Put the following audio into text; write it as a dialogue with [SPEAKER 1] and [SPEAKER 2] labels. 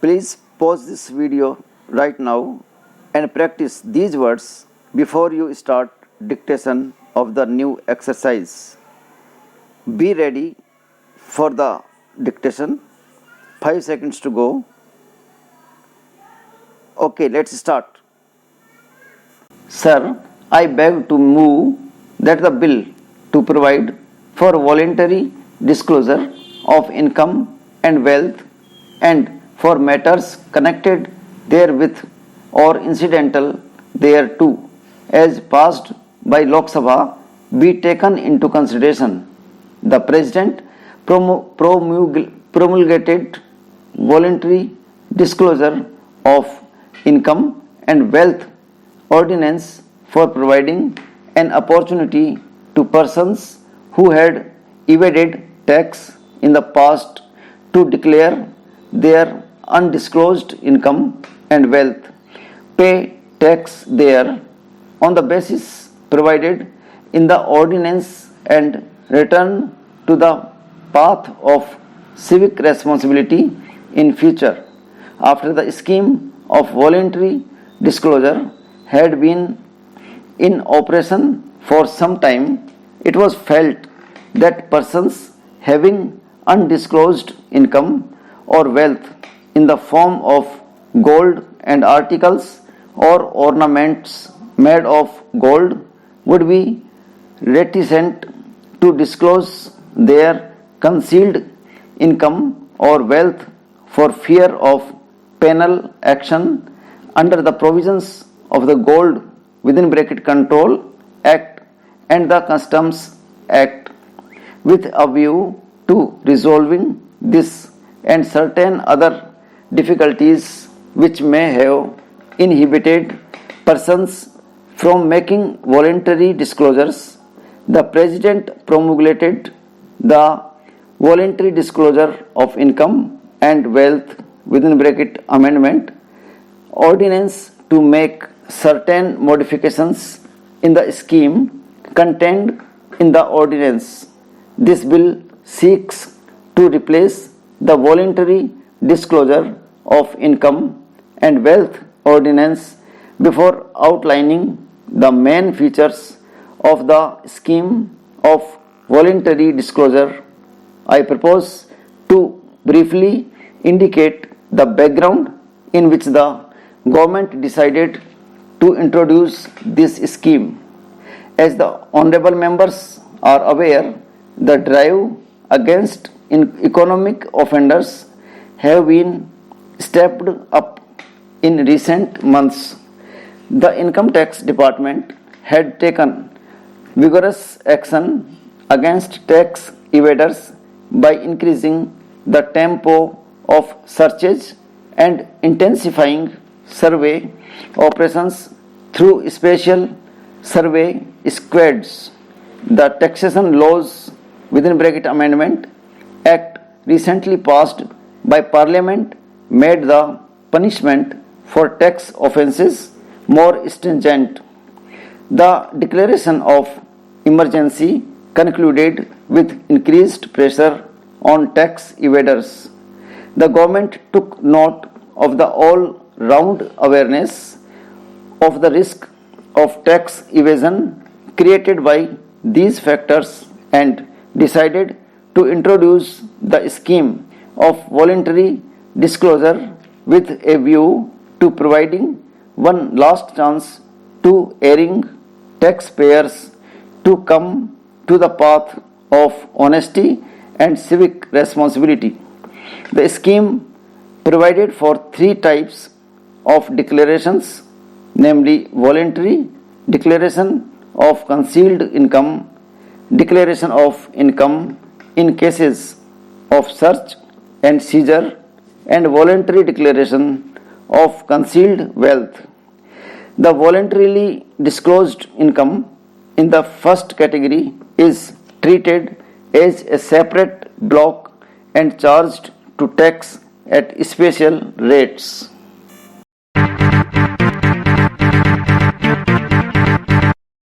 [SPEAKER 1] Please pause this video right now and practice these words before you start dictation of the new exercise. Be ready for the dictation. 5 seconds to go. Okay, let's start. Sir, I beg to move that the bill to provide for voluntary disclosure of income and wealth and for matters connected therewith or incidental thereto as passed by Lok Sabha be taken into consideration. The President promulgated voluntary disclosure of income and wealth ordinance for providing an opportunity to persons who had evaded tax in the past to declare their undisclosed income and wealth, pay tax there on the basis provided in the ordinance and return to the path of civic responsibility in future. After the scheme of voluntary disclosure had been in operation for some time, it was felt that persons having undisclosed income or wealth in the form of gold and articles or ornaments made of gold would be reticent to disclose their concealed income or wealth for fear of penal action under the provisions of the Gold (Control Act and the Customs Act. With a view to resolving this and certain other difficulties which may have inhibited persons from making voluntary disclosures, the President promulgated the Voluntary Disclosure of Income and Wealth (Amendment) Ordinance to make certain modifications in the scheme contained in the ordinance. This bill seeks to replace the voluntary disclosure of income and wealth ordinance. Before outlining the main features of the scheme of voluntary disclosure, I propose to briefly indicate the background in which the government decided to introduce this scheme. As the honorable members are aware, the drive against economic offenders have been stepped up in recent months. The Income Tax Department had taken vigorous action against tax evaders by increasing the tempo of searches and intensifying survey operations through special survey squads. The Taxation Laws (Amendment) Act recently passed by Parliament made the punishment for tax offences more stringent. The declaration of emergency concluded with increased pressure on tax evaders. The government took note of the all-round awareness of the risk of tax evasion created by these factors and decided to introduce the scheme of voluntary disclosure with a view to providing one last chance to erring taxpayers to come to the path of honesty and civic responsibility. The scheme provided for 3 types of declarations, namely voluntary, declaration of concealed income, declaration of income in cases of search and seizure, and voluntary declaration of concealed wealth. The voluntarily disclosed income in the first category is treated as a separate block and charged to tax at special rates.